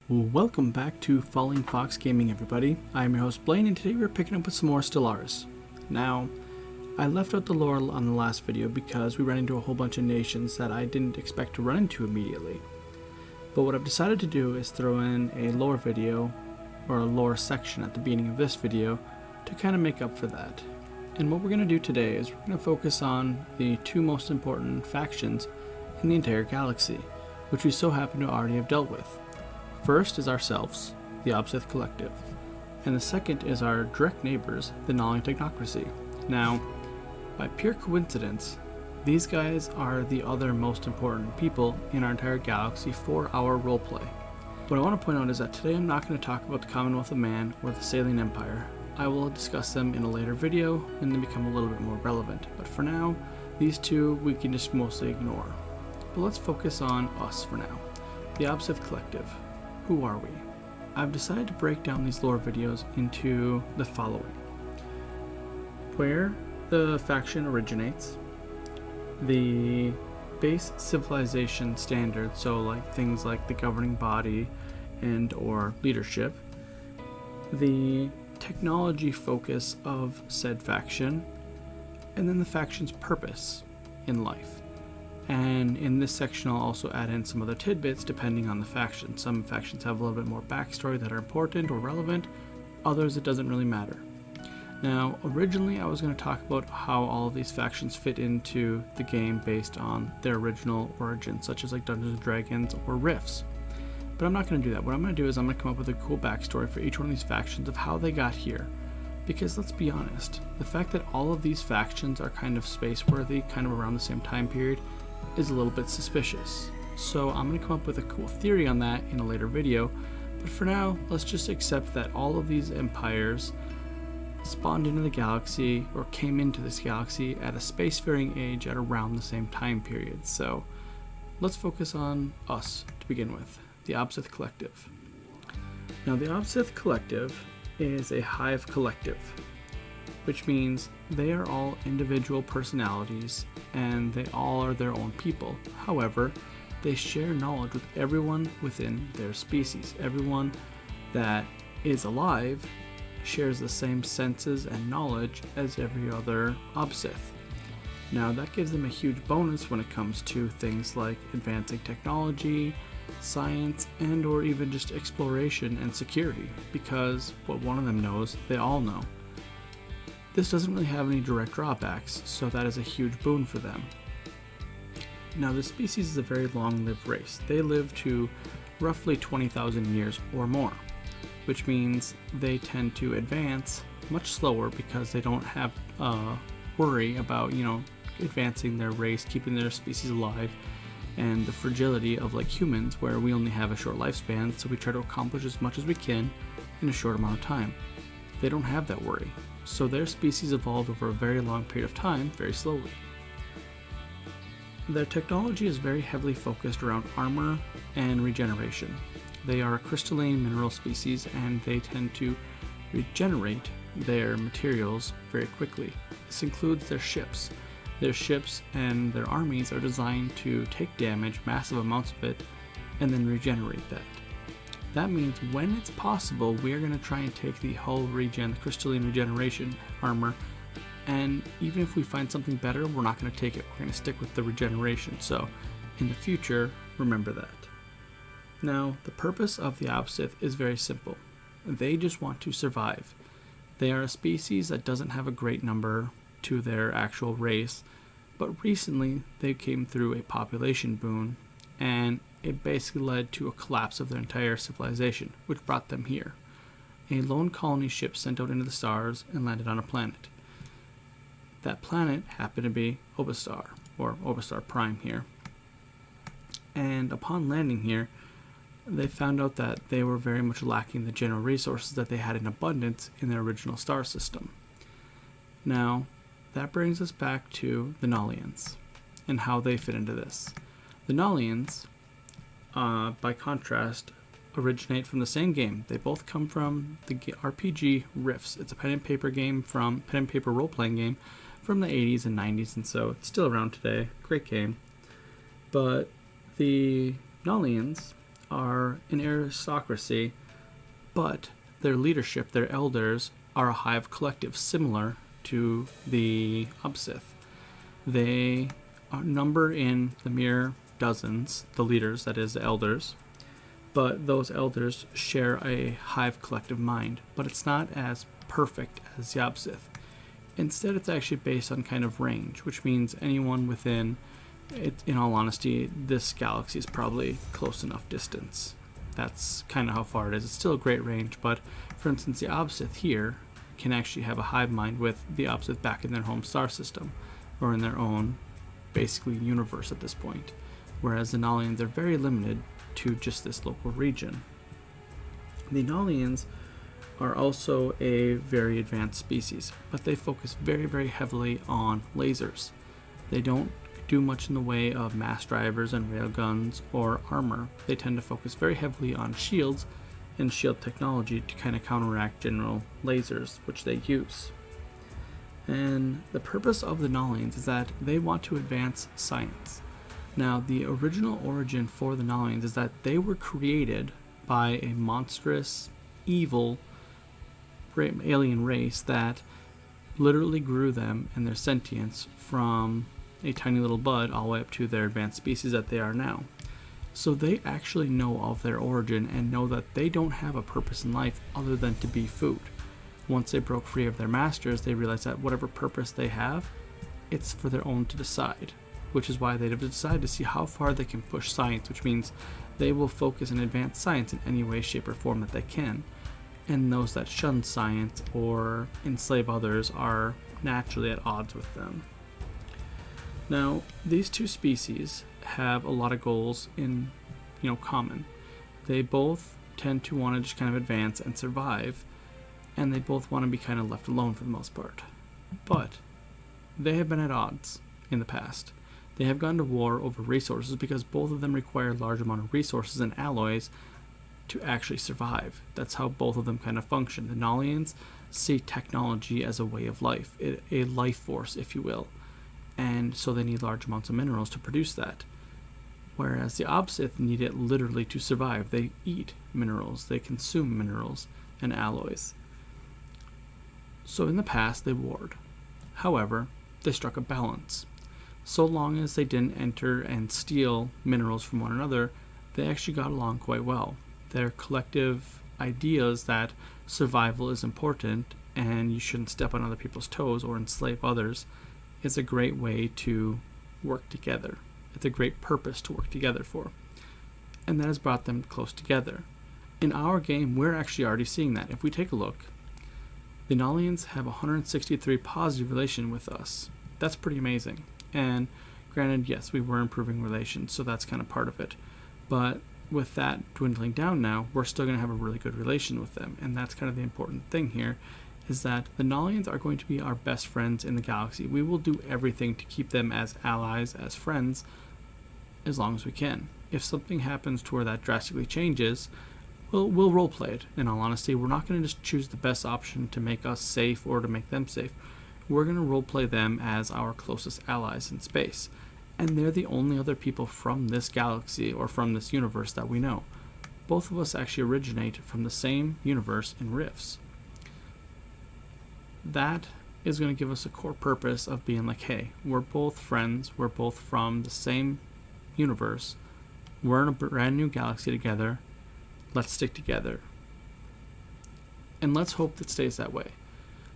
Welcome back to FallingFoxGaming, everybody. I'm your host Blaine, and today we're picking up with some more Stellaris. Now, I left out the lore on the last video because we ran into a whole bunch of nations that I didn't expect to run into immediately. But what I've decided to do is throw in a lore video, or a lore section at the beginning of this video, to kind of make up for that. And what we're going to do today is we're going to focus on the two most important factions in the entire galaxy, which we so happen to already have dealt with. First is ourselves, the Obsith Collective, and the second is our direct neighbors, the Gnawing Technocracy. Now, by pure coincidence, these guys are the other most important people in our entire galaxy for our roleplay. What I want to point out is that today I'm not going to talk about the Commonwealth of Man or the Sailing Empire. I will discuss them in a later video when they become a little bit more relevant, but for now, these two we can just mostly ignore. But let's focus on us for now, the Obsith Collective. Who are we? I've decided to break down these lore videos into the following: where the faction originates, the base civilization standards, so like things like the governing body and or leadership, the technology focus of said faction, and then the faction's purpose in life. And in this section I'll also add in some other tidbits depending on the faction. Some factions have a little bit more backstory that are important or relevant, others it doesn't really matter. Now, originally I was going to talk about how all of these factions fit into the game based on their original origins, such as like Dungeons & Dragons or Rifts. But I'm not going to do that. What I'm going to do is I'm going to come up with a cool backstory for each one of these factions of how they got here. Because let's be honest, the fact that all of these factions are kind of space-worthy, kind of around the same time period, is a little bit suspicious. So I'm going to come up with a cool theory on that in a later video, but for now, let's just accept that all of these empires spawned into the galaxy or came into this galaxy at a spacefaring age at around the same time period. So let's focus on us to begin with, the Obsith Collective. Now, the Obsith Collective is a hive collective, which means they are all individual personalities and they all are their own people. However, they share knowledge with everyone within their species. Everyone that is alive shares the same senses and knowledge as every other Obsith. Now, that gives them a huge bonus when it comes to things like advancing technology, science, and or even just exploration and security, because what one of them knows, they all know. This doesn't really have any direct drawbacks, so that is a huge boon for them. Now, this species is a very long-lived race. They live to roughly 20,000 years or more, which means they tend to advance much slower because they don't have worry about, advancing their race, keeping their species alive, and the fragility of like humans, where we only have a short lifespan, so we try to accomplish as much as we can in a short amount of time. They don't have that worry. So their species evolved over a very long period of time, very slowly. Their technology is very heavily focused around armor and regeneration. They are a crystalline mineral species and they tend to regenerate their materials very quickly. This includes their ships. Their ships and their armies are designed to take damage, massive amounts of it, and then regenerate that. That means when it's possible, we are going to try and take the hull regen, the crystalline regeneration armor, and even if we find something better, we're not going to take it. We're going to stick with the regeneration. So in the future, remember that. Now, the purpose of the Obsith is very simple. They just want to survive. They are a species that doesn't have a great number to their actual race, but recently they came through a population boom, and it basically led to a collapse of their entire civilization, which brought them here. A lone colony ship sent out into the stars and landed on a planet. That planet happened to be Obstar, or Obstar Prime here. And upon landing here, they found out that they were very much lacking the general resources that they had in abundance in their original star system. Now, that brings us back to the Nolians and how they fit into this. The Nolians, by contrast, originate from the same game. They both come from the RPG Rifts. It's a pen and paper role-playing game from the 80s and 90s, and so it's still around today. Great game. But the Nolians are an aristocracy, but their leadership, their elders, are a hive collective similar to the Obsith. They number in the mere dozens, the leaders, that is, the elders, but those elders share a hive collective mind, but it's not as perfect as the Obsith. Instead, it's actually based on kind of range, which means anyone within it, in all honesty, this galaxy is probably close enough distance. That's kind of how far it is. It's still a great range, but for instance, the Obsith here can actually have a hive mind with the Obsith back in their home star system, or in their own, basically, universe at this point. Whereas the Nolians are very limited to just this local region. The Nolians are also a very advanced species, but they focus very, very heavily on lasers. They don't do much in the way of mass drivers and railguns or armor. They tend to focus very heavily on shields and shield technology to kind of counteract general lasers, which they use. And the purpose of the Nolians is that they want to advance science. Now, the original origin for the Nolians is that they were created by a monstrous, evil alien race that literally grew them and their sentience from a tiny little bud all the way up to their advanced species that they are now. So they actually know of their origin and know that they don't have a purpose in life other than to be food. Once they broke free of their masters, they realized that whatever purpose they have, it's for their own to decide, which is why they've decided to see how far they can push science, which means they will focus and advance science in any way, shape, or form that they can. And those that shun science or enslave others are naturally at odds with them. Now, these two species have a lot of goals in, common. They both tend to want to just kind of advance and survive, and they both want to be kind of left alone for the most part. But they have been at odds in the past. They have gone to war over resources because both of them require a large amount of resources and alloys to actually survive. That's how both of them kind of function. The Nolians see technology as a way of life, a life force, if you will. And so they need large amounts of minerals to produce that. Whereas the Obsith need it literally to survive. They eat minerals, they consume minerals and alloys. So in the past, they warred. However, they struck a balance. So long as they didn't enter and steal minerals from one another, they actually got along quite well. Their collective ideas that survival is important and you shouldn't step on other people's toes or enslave others is a great way to work together. It's a great purpose to work together for. And that has brought them close together. In our game, we're actually already seeing that. If we take a look, the Nolians have 163 positive relation with us. That's pretty amazing. And granted, yes, we were improving relations, so that's kind of part of it. But with that dwindling down now, we're still going to have a really good relation with them. And that's kind of the important thing here, is that the Nolians are going to be our best friends in the galaxy. We will do everything to keep them as allies, as friends, as long as we can. If something happens to where that drastically changes, we'll roleplay it. In all honesty, we're not going to just choose the best option to make us safe or to make them safe. We're going to roleplay them as our closest allies in space. And they're the only other people from this galaxy or from this universe that we know. Both of us actually originate from the same universe in Rifts. That is going to give us a core purpose of being like, hey, we're both friends, we're both from the same universe, we're in a brand new galaxy together, let's stick together. And let's hope that stays that way.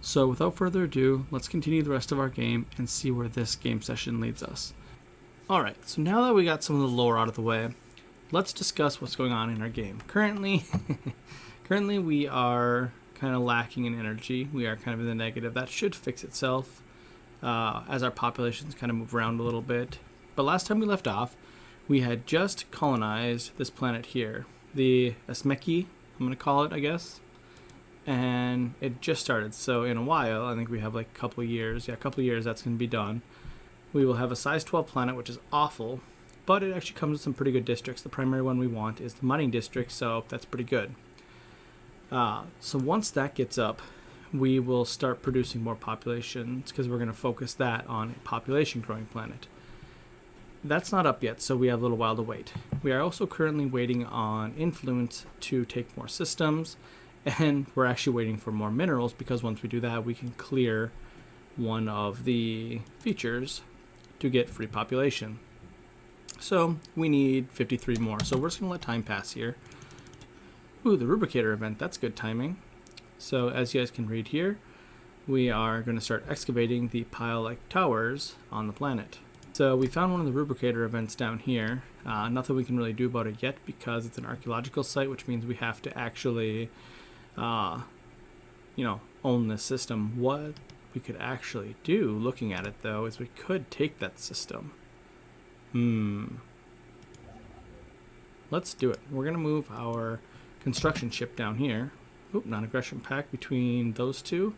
So without further ado, let's continue the rest of our game and see where this game session leads us. Alright, so now that we got some of the lore out of the way, let's discuss what's going on in our game. Currently we are kind of lacking in energy. We are kind of in the negative. That should fix itself as our populations kind of move around a little bit. But last time we left off, we had just colonized this planet here. The Asmeki, I'm going to call it, I guess. And it just started. So in a while, I think we have like a couple years. Yeah, a couple years, that's going to be done. We will have a size 12 planet, which is awful. But it actually comes with some pretty good districts. The primary one we want is the mining district, so that's pretty good. So once that gets up, we will start producing more populations because we're going to focus that on a population growing planet. that's not up yet, so we have a little while to wait. We are also currently waiting on influence to take more systems, and we're actually waiting for more minerals, because once we do that, we can clear one of the features to get free population. So we need 53 more, so we're just going to let time pass here. Ooh, the Rubricator event, that's good timing. So as you guys can read here, we are going to start excavating the pile-like towers on the planet. So we found one of the Rubricator events down here. Nothing we can really do about it yet because it's an archaeological site, which means we have to actually, own this system. What we could actually do, looking at it though, is we could take that system. Let's do it. We're going to move our construction ship down here. Oop, non-aggression pact between those two.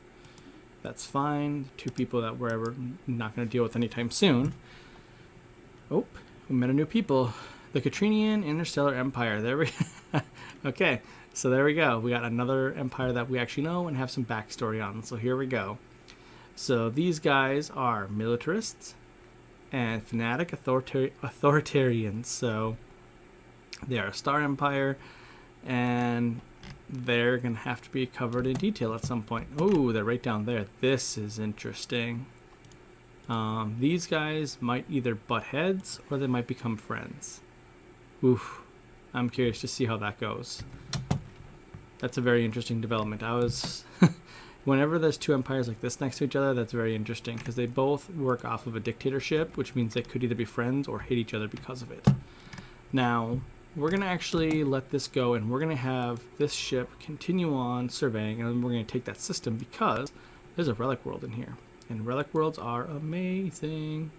That's fine. Two people that we're ever not going to deal with anytime soon. Oh, we met a new people. The Katrinian Interstellar Empire. There we Okay, so there we go. We got another empire that we actually know and have some backstory on. So here we go. So these guys are militarists and fanatic authoritarians. So they are a star empire, and they're going to have to be covered in detail at some point. Oh, they're right down there. This is interesting. These guys might either butt heads or they might become friends. Oof. I'm curious to see how that goes. That's a very interesting development. Whenever there's two empires like this next to each other, that's very interesting because they both work off of a dictatorship, which means they could either be friends or hate each other because of it. Now, we're going to actually let this go, and we're going to have this ship continue on surveying, and we're going to take that system because there's a relic world in here. And relic worlds are amazing.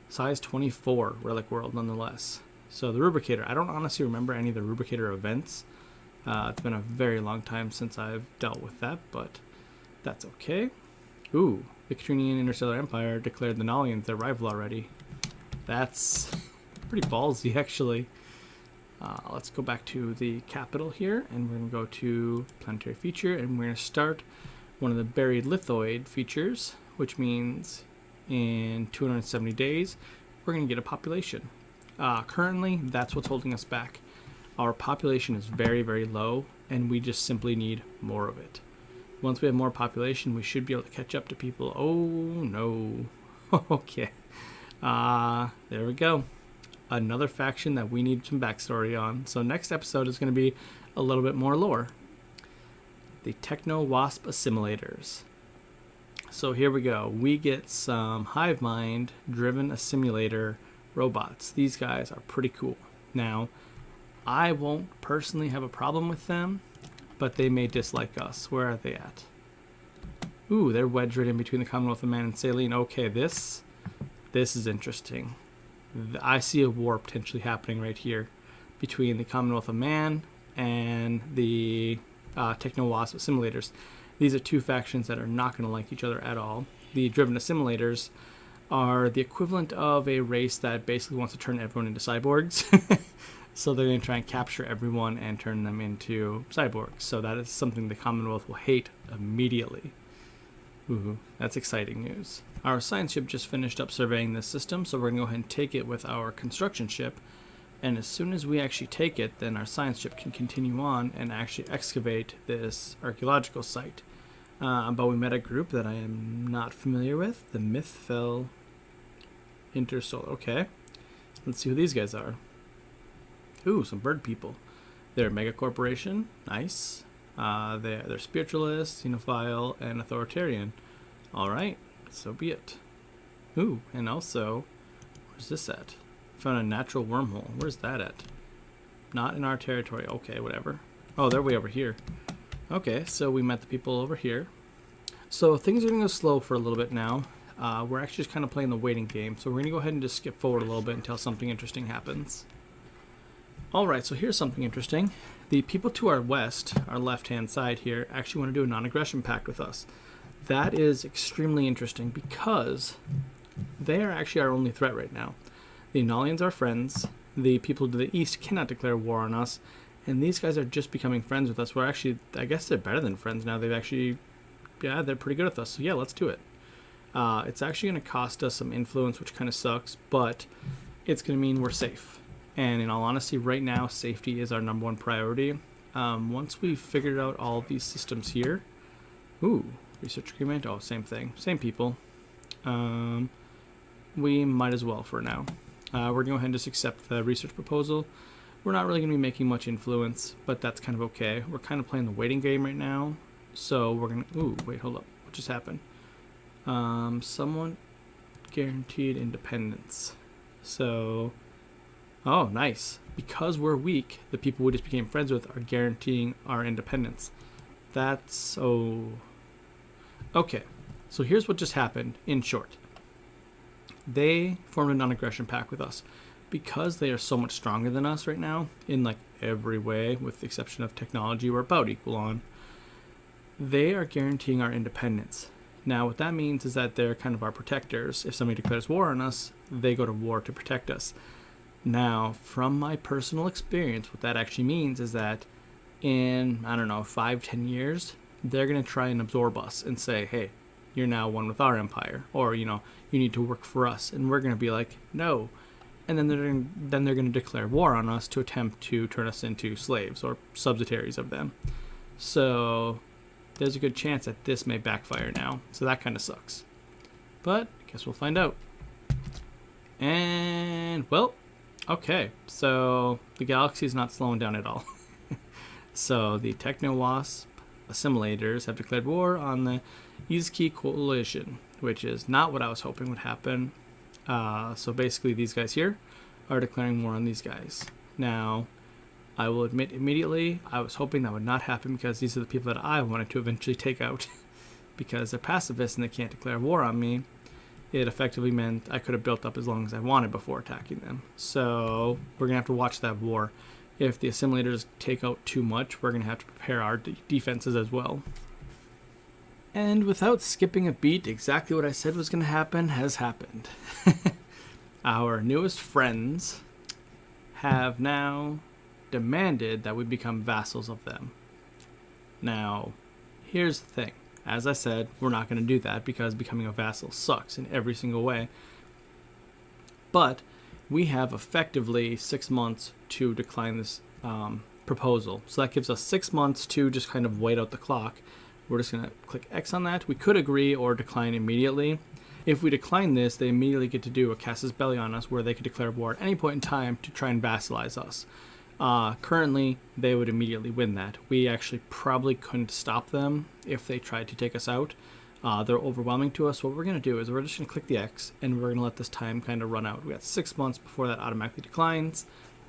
Size 24 relic world nonetheless. So the Rubricator, I don't honestly remember any of the Rubricator events. It's been a very long time since I've dealt with that, but that's okay. Ooh, the Katrinian Interstellar Empire declared the Nolians their rival already. That's pretty ballsy, actually. Let's go back to the capital here, and we're going to go to planetary feature, and we're going to start one of the buried lithoid features, which means in 270 days, we're going to get a population. Currently, that's what's holding us back. Our population is very, very low, and we just simply need more of it. Once we have more population, we should be able to catch up to people. Oh, no. Okay. There we go. Another faction that we need some backstory on. So next episode is going to be a little bit more lore. The Techno-Wasp Assimilators. So here we go. We get some hive mind driven assimilator robots. These guys are pretty cool. Now, I won't personally have a problem with them, but they may dislike us. Where are they at? Ooh, they're wedged right in between the Commonwealth of Man and Saline. Okay, this is interesting. I see a war potentially happening right here between the Commonwealth of Man and the Techno-Wasp Assimilators. These are two factions that are not going to like each other at all. The Driven Assimilators are the equivalent of a race that basically wants to turn everyone into cyborgs. So they're going to try and capture everyone and turn them into cyborgs. So that is something the Commonwealth will hate immediately. Ooh, that's exciting news. Our science ship just finished up surveying this system, so we're going to go ahead and take it with our construction ship. And as soon as we actually take it, then our science ship can continue on and actually excavate this archaeological site. But we met a group that I am not familiar with, the Mythfell Intersolar. Okay, let's see who these guys are. Ooh, some bird people. They're a mega corporation. Nice. They're spiritualist, xenophile, and authoritarian. All right, so be it. Ooh, and also, where's this at? Found a natural wormhole. Where's that at? Not in our territory. Okay, whatever. Oh, they're way over here. Okay, so we met the people over here. So things are going to go slow for a little bit now. We're actually just kind of playing the waiting game, so we're going to go ahead and just skip forward a little bit until something interesting happens. Alright, so here's something interesting. The people to our west, our left-hand side here, actually want to do a non-aggression pact with us. That is extremely interesting because they are actually our only threat right now. The Nolians are friends. The people to the east cannot declare war on us. And these guys are just becoming friends with us. We're actually, I guess they're better than friends now. They've actually, yeah, they're pretty good with us. So yeah, let's do it. It's actually going to cost us some influence, which kind of sucks. But it's going to mean we're safe. And in all honesty, right now, safety is our #1 priority. Once we've figured out all of these systems here, ooh, research agreement, oh, same thing, same people. We might as well for now. We're going to go ahead and just accept the research proposal. We're not really going to be making much influence, but that's kind of okay. We're kind of playing the waiting game right now. So we're going to, ooh, wait, hold up. What just happened? Someone guaranteed independence. So, oh, nice. Because we're weak, the people we just became friends with are guaranteeing our independence. That's, oh. Okay, so here's what just happened in short. They formed a non-aggression pact with us. Because they are so much stronger than us right now, in like every way, with the exception of technology, we're about equal on. They are guaranteeing our independence. Now, what that means is that they're kind of our protectors. If somebody declares war on us, they go to war to protect us. Now, from my personal experience, what that actually means is that in, I don't know, 5-10 years, they're going to try and absorb us and say, hey, you're now one with our empire, or, you know, you need to work for us. And we're going to be like, no. And then they're going to declare war on us to attempt to turn us into slaves or subsidiaries of them. So there's a good chance that this may backfire now. So that kind of sucks. But I guess we'll find out. And, well, okay. So the galaxy is not slowing down at all. So the Techno-Wasp assimilators have declared war on the Izki Coalition, which is not what I was hoping would happen. So basically these guys here are declaring war on these guys. Now, I will admit immediately, I was hoping that would not happen because these are the people that I wanted to eventually take out. Because they're pacifists and they can't declare war on me. It effectively meant I could have built up as long as I wanted before attacking them. So we're going to have to watch that war. If the assimilators take out too much, we're going to have to prepare our defenses as well. And without skipping a beat, exactly what I said was going to happen has happened. Our newest friends have now demanded that we become vassals of them. Now, here's the thing. As I said, we're not going to do that because becoming a vassal sucks in every single way. But we have effectively 6 months to decline this proposal. So that gives us 6 months to just kind of wait out the clock. We're just going to click X on that. We could agree or decline immediately. If we decline this, they immediately get to do a casus belli on us where they could declare war at any point in time to try and vassalize us. Currently, they would immediately win that. We actually probably couldn't stop them if they tried to take us out. They're overwhelming to us. What we're going to do is we're just going to click the X and we're going to let this time kind of run out. We got 6 months before that automatically declines.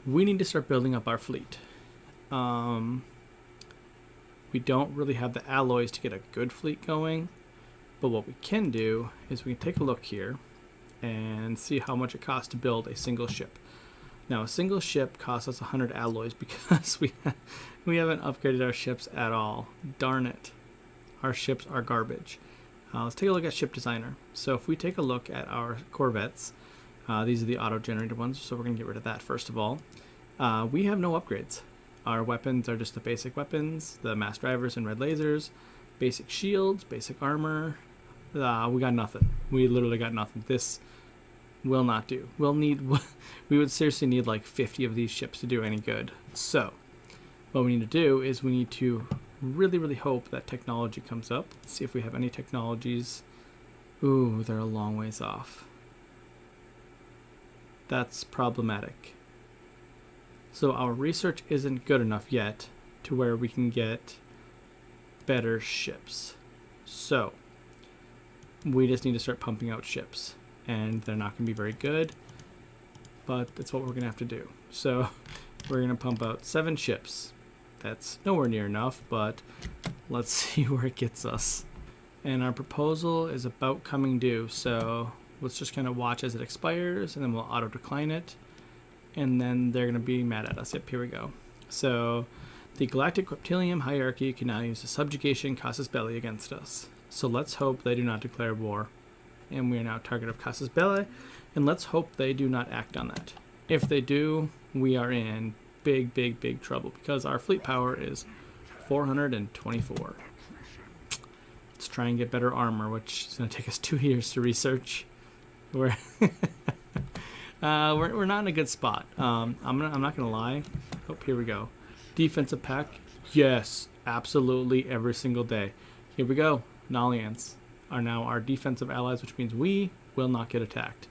We need to start building up our fleet. We don't really have the alloys to get a good fleet going, but what we can do is we can take a look here and see how much it costs to build a single ship. Now, a single ship costs us 100 alloys because we haven't upgraded our ships at all. Darn it. Our ships are garbage. Let's take a look at ship designer. So if we take a look at our corvettes, these are the auto-generated ones, so we're going to get rid of that first of all. We have no upgrades. Our weapons are just the basic weapons, the mass drivers and red lasers, basic shields, basic armor. We got nothing. We literally got nothing. This will not do. We would seriously need like 50 of these ships to do any good. So what we need to do is we need to really hope that technology comes up. Let's see if we have any technologies. Ooh, they're a long ways off. That's problematic. So our research isn't good enough yet to where we can get better ships. So we just need to start pumping out ships. And they're not going to be very good, but that's what we're going to have to do. So we're going to pump out 7 ships. That's nowhere near enough, but let's see where it gets us. And our proposal is about coming due, so let's just kind of watch as it expires, and then we'll auto-decline it. And then they're going to be mad at us. Yep, here we go. So the Galactic Reptilian Hierarchy can now use the subjugation casus belli against us. So let's hope they do not declare war. And we are now target of casus belli, and let's hope they do not act on that. If they do, we are in big trouble because our fleet power is 424. Let's try and get better armor, which is going to take us 2 years to research. we're not in a good spot. I'm not gonna lie. Oh, here we go. Defensive pack. Yes, absolutely every single day. Here we go. Nalians are now our defensive allies, which means we will not get attacked.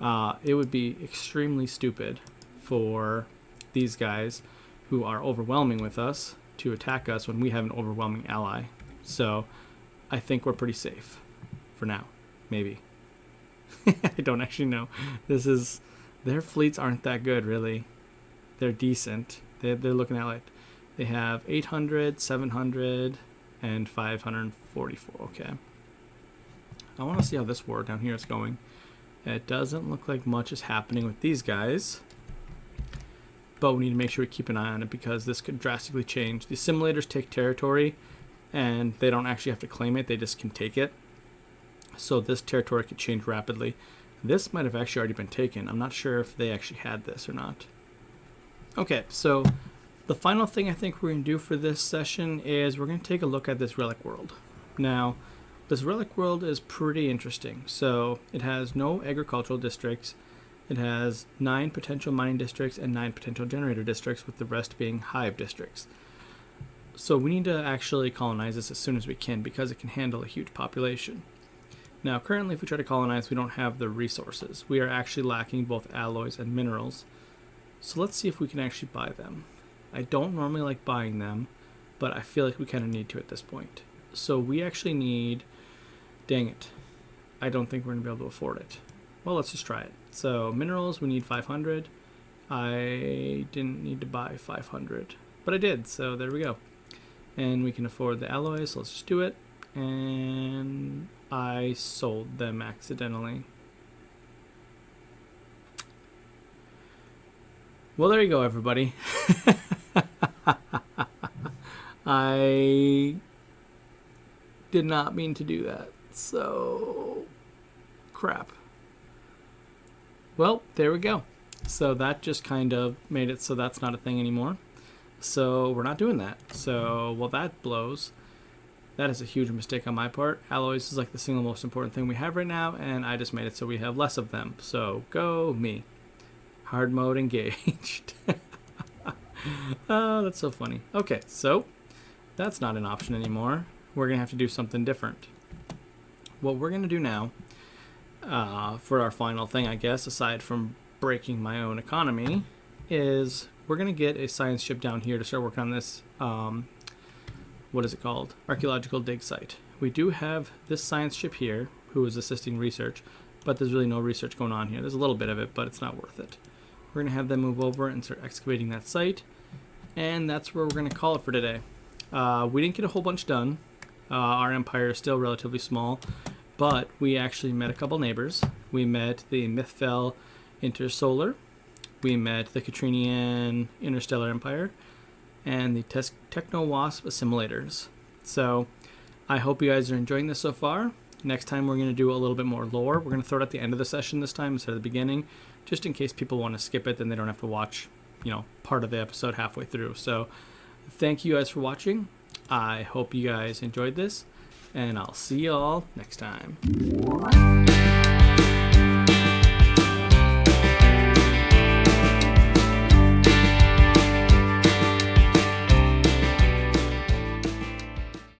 It would be extremely stupid for these guys who are overwhelming with us to attack us when we have an overwhelming ally. So I think we're pretty safe for now. Maybe. I don't actually know. Their fleets aren't that good, really. They're decent. They're looking at like they have 800, 700, and 544. Okay. I want to see how this war down here is going. It doesn't look like much is happening with these guys, but we need to make sure we keep an eye on it because this could drastically change. The simulators take territory, and they don't actually have to claim it. They just can take it. So this territory could change rapidly. This might have actually already been taken. I'm not sure if they actually had this or not. Okay, so the final thing I think we're going to do for this session is we're going to take a look at this relic world. Now, this relic world is pretty interesting. So it has no agricultural districts. It has 9 potential mining districts and 9 potential generator districts, with the rest being hive districts. So we need to actually colonize this as soon as we can because it can handle a huge population. Now, currently, if we try to colonize, we don't have the resources. We are actually lacking both alloys and minerals. So let's see if we can actually buy them. I don't normally like buying them, but I feel like we kind of need to at this point. So we actually need... Dang it. I don't think we're going to be able to afford it. Well, let's just try it. So minerals, we need 500. I didn't need to buy 500, but I did, so there we go. And we can afford the alloys, so let's just do it. And I sold them accidentally. Well, there you go, everybody. I did not mean to do that, so crap. Well, there we go. So that just kind of made it so that's not a thing anymore. So we're not doing that. So, well, that blows. That is a huge mistake on my part. Alloys is like the single most important thing we have right now, and I just made it so we have less of them. So go me. Hard mode engaged. Oh, that's so funny. Okay, so that's not an option anymore. We're going to have to do something different. What we're going to do now, for our final thing, I guess, aside from breaking my own economy, is we're going to get a science ship down here to start working on this, what is it called? Archaeological dig site. We do have this science ship here who is assisting research, but there's really no research going on here. There's a little bit of it, but it's not worth it. We're going to have them move over and start excavating that site, and that's where we're going to call it for today. We didn't get a whole bunch done. Our empire is still relatively small, but we actually met a couple neighbors. We met the Mythfell Intersolar, we met the Katrinian Interstellar Empire, and the Techno-Wasp Assimilators. So I hope you guys are enjoying this so far. Next time we're going to do a little bit more lore. We're going to throw it at the end of the session this time instead of the beginning, just in case people want to skip it, then they don't have to watch, part of the episode halfway through. So thank you guys for watching. I hope you guys enjoyed this, and I'll see you all next time.